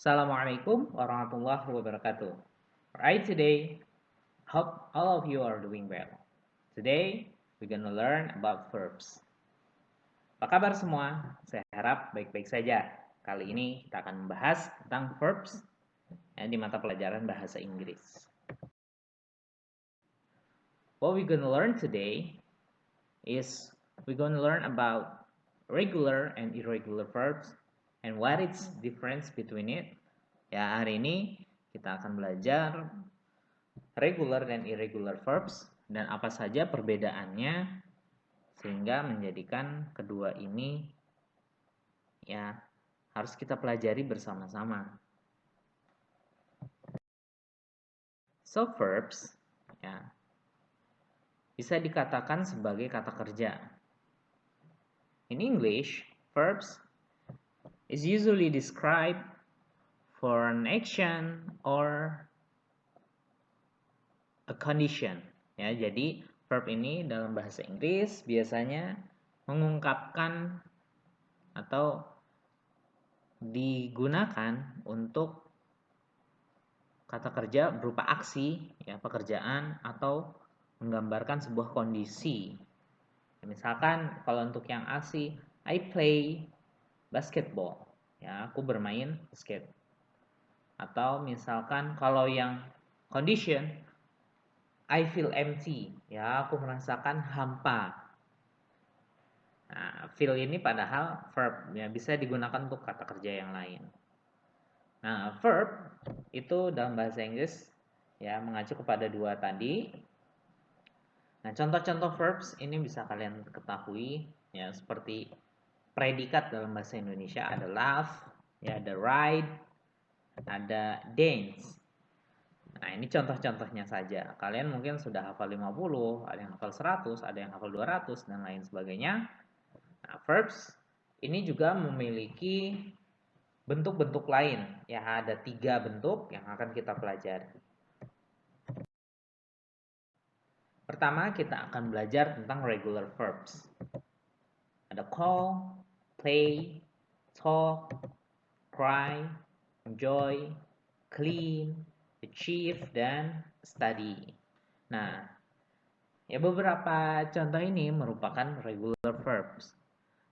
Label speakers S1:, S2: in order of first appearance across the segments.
S1: Assalamualaikum warahmatullahi wabarakatuh. Alright, today, hope all of you are doing well. Today, we're gonna learn about verbs. Apa kabar semua? Saya harap baik-baik saja. Kali ini kita akan membahas tentang verbs di mata pelajaran bahasa Inggris. What we're gonna learn today is we're gonna learn about regular and irregular verbs and what is difference between it. Ya, hari ini kita akan belajar regular dan irregular verbs dan apa saja perbedaannya sehingga menjadikan kedua ini ya harus kita pelajari bersama-sama. So verbs ya bisa dikatakan sebagai kata kerja. In English, verbs is usually described for an action or a condition. Ya, jadi verb ini dalam bahasa Inggris biasanya mengungkapkan atau digunakan untuk kata kerja berupa aksi, ya, pekerjaan atau menggambarkan sebuah kondisi. Misalkan kalau untuk yang aksi, I play basketball, ya, aku bermain basket. Atau misalkan kalau yang condition, I feel empty, ya, aku merasakan hampa. Nah, feel ini padahal verb, ya, bisa digunakan untuk kata kerja yang lain. Nah, verb itu dalam bahasa Inggris ya mengacu kepada dua tadi. Nah, contoh-contoh verbs ini bisa kalian ketahui ya seperti predikat dalam bahasa Indonesia ada laugh, ya ada ride, ada dance. Nah, ini contoh-contohnya saja. Kalian mungkin sudah hafal 50, ada yang hafal 100, ada yang hafal 200 dan lain sebagainya. Nah, verbs ini juga memiliki bentuk-bentuk lain. Ya, ada 3 bentuk yang akan kita pelajari. Pertama, kita akan belajar tentang regular verbs. Ada call, play, talk, cry, enjoy, clean, achieve, dan study. Nah, ya beberapa contoh ini merupakan regular verbs.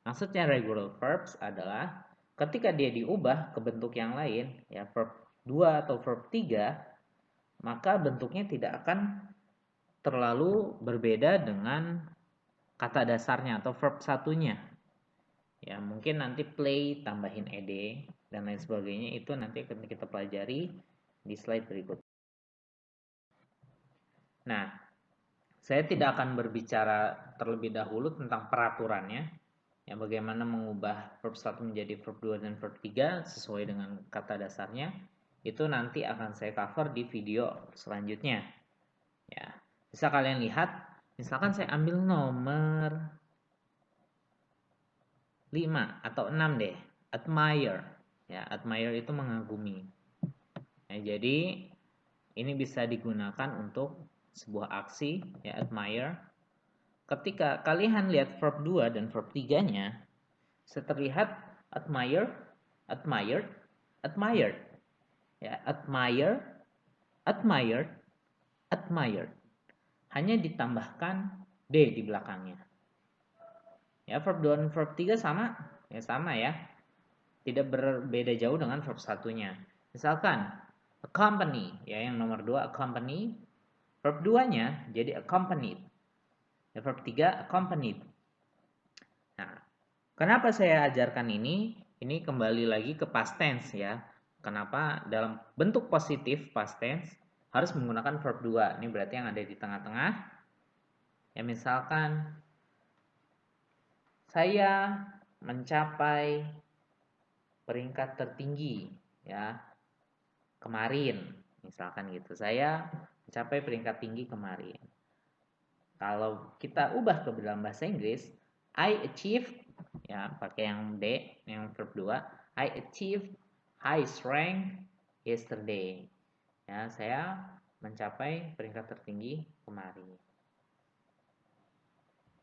S1: Maksudnya regular verbs adalah ketika dia diubah ke bentuk yang lain, ya verb 2 atau verb 3, maka bentuknya tidak akan terlalu berbeda dengan kata dasarnya atau verb satunya. Ya, mungkin nanti play tambahin ed dan lain sebagainya itu nanti akan kita pelajari di slide berikut. Nah, saya tidak akan berbicara terlebih dahulu tentang peraturannya. Ya, bagaimana mengubah verb 1 menjadi verb 2 dan verb 3 sesuai dengan kata dasarnya. Itu nanti akan saya cover di video selanjutnya. Ya, bisa kalian lihat, misalkan saya ambil nomor 5 atau 6 deh, admire. Ya, admire itu mengagumi. Nah, jadi ini bisa digunakan untuk sebuah aksi, ya, admire. Ketika kalian lihat verb 2 dan verb 3-nya, terlihat admire, admired, admired. Ya, admire, admired, admired. Hanya ditambahkan D di belakangnya. Ya, verb 2 dan verb 3 sama, ya sama ya. Tidak berbeda jauh dengan verb satunya. Misalkan accompany, ya yang nomor 2 accompany, verb 2-nya jadi accompanied. Ya, verb 3 accompanied. Nah, kenapa saya ajarkan ini? Ini kembali lagi ke past tense ya. Kenapa dalam bentuk positif past tense harus menggunakan verb 2. Ini berarti yang ada di tengah-tengah. Ya misalkan saya mencapai peringkat tertinggi ya kemarin, misalkan gitu. Saya mencapai peringkat tinggi kemarin. Kalau kita ubah ke dalam bahasa Inggris, I achieved ya pakai yang D, yang verb 2, I achieved highest rank yesterday. Ya, saya mencapai peringkat tertinggi kemarin.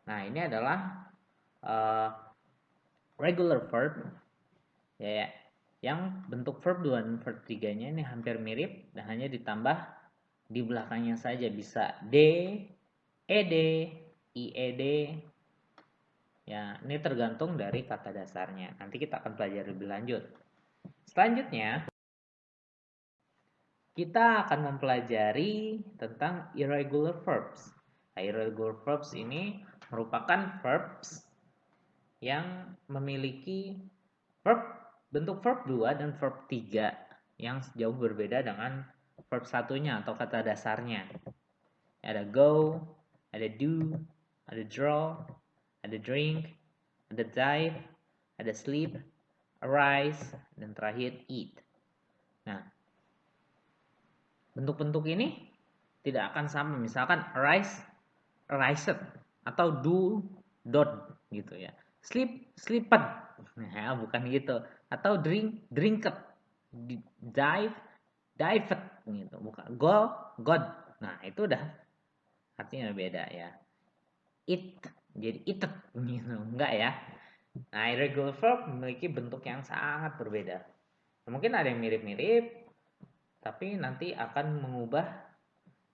S1: Nah, ini adalah regular verb ya, yang bentuk verb 2 dan verb 3-nya ini hampir mirip dan hanya ditambah di belakangnya saja, bisa d, ed, ied. Ya, ini tergantung dari kata dasarnya. Nanti kita akan pelajari lebih lanjut. Selanjutnya, kita akan mempelajari tentang irregular verbs. Nah, irregular verbs ini merupakan verbs yang memiliki bentuk verb 2 dan verb 3 yang jauh berbeda dengan verb satunya atau kata dasarnya. Ada go, ada do, ada draw, ada drink, ada dive, ada sleep, arise, dan terakhir eat. Nah, bentuk-bentuk ini tidak akan sama. Misalkan arise, arised, atau do, dot gitu ya. Sleep, sleeped. Nah, bukan gitu. Atau drink, drinked. Dive, dived gitu. Bukan go, god. Nah, itu udah artinya beda ya. Eat jadi eaten gitu. Enggak ya. Nah, irregular verb memiliki bentuk yang sangat berbeda. Mungkin ada yang mirip-mirip, tapi nanti akan mengubah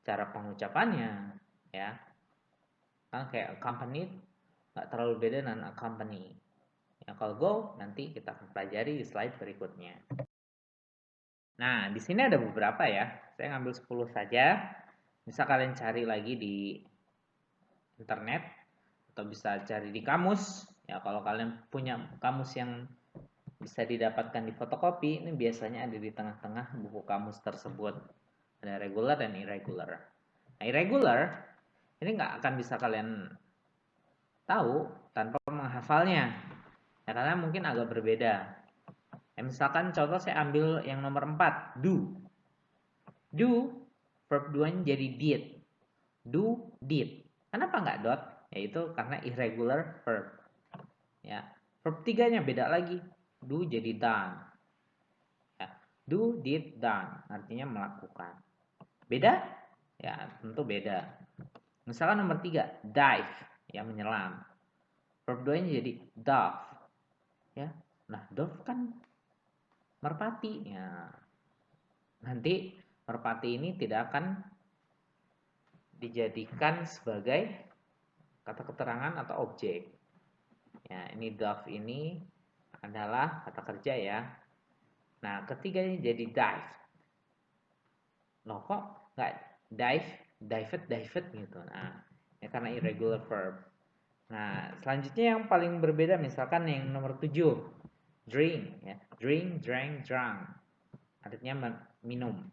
S1: cara pengucapannya ya. Kan kayak accompanied nggak terlalu beda dengan accompany. Ya, kalau go nanti kita akan pelajari di slide berikutnya. Nah, di sini ada beberapa ya. Saya ngambil 10 saja. Bisa kalian cari lagi di internet atau bisa cari di kamus. Ya, kalau kalian punya kamus yang bisa didapatkan di fotokopi, ini biasanya ada di tengah-tengah buku kamus tersebut. Ada regular dan irregular. Nah, irregular ini nggak akan bisa kalian tahu tanpa menghafalnya. Ya, karena mungkin agak berbeda. Ya, misalkan contoh saya ambil yang nomor 4, do. Do, verb 2-nya jadi did. Do, did. Kenapa nggak dot? Yaitu karena irregular verb. Ya, verb 3-nya beda lagi. Do jadi done. Ya, do, did, done. Artinya melakukan. Beda? Ya, tentu beda. Misalkan nomor 3, dive. Ya, menyelam. Verb 2-nya jadi dove. Ya. Nah, dove kan merpati. Ya. Nanti merpati ini tidak akan dijadikan sebagai kata keterangan atau objek. Ya, ini dove ini adalah kata kerja ya. Nah, ketiganya jadi dive. Loh kok nggak dive, dived gitu. Nah, ya karena irregular verb. Nah, selanjutnya yang paling berbeda misalkan yang nomor 7, drink ya. Drink, drank, drunk. Artinya minum.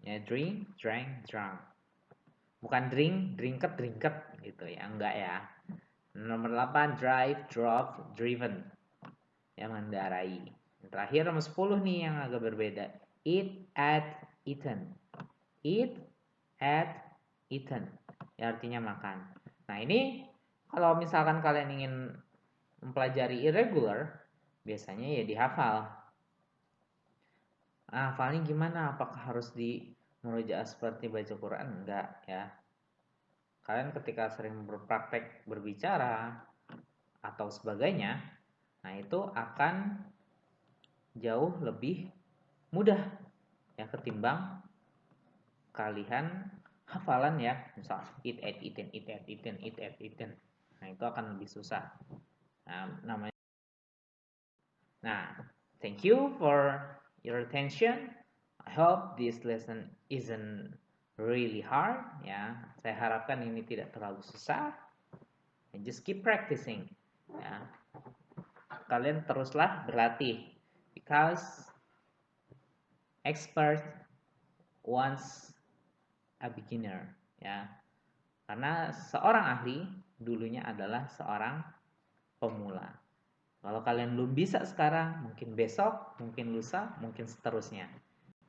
S1: Ya, drink, drank, drunk. Bukan drink, drinket gitu ya. Enggak ya. Nomor 8, drive, drove, driven. Ya, mengendarai. Terakhir nomor 10 nih yang agak berbeda. Eat, ate, eaten. Eat, ate, eaten. Ya, artinya makan. Nah, ini kalau misalkan kalian ingin mempelajari irregular, biasanya ya dihafal. Nah, hafalnya gimana? Apakah harus di murojaah seperti baca Quran? Enggak ya. Kalian ketika sering berpraktek berbicara atau sebagainya, nah itu akan jauh lebih mudah ya ketimbang kalian hafalan ya, misal eat at eaten, eat at eaten, eat at eaten. Nah, itu akan lebih susah. Nah, thank you for your attention. I hope this lesson isn't really hard ya. Saya harapkan ini tidak terlalu susah. And just keep practicing ya. Kalian teruslah berlatih because expert wants a beginner ya. Karena seorang ahli dulunya adalah seorang pemula. Kalau kalian belum bisa sekarang, mungkin besok, mungkin lusa, mungkin seterusnya.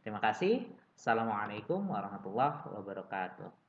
S1: Terima kasih. Assalamualaikum warahmatullahi wabarakatuh.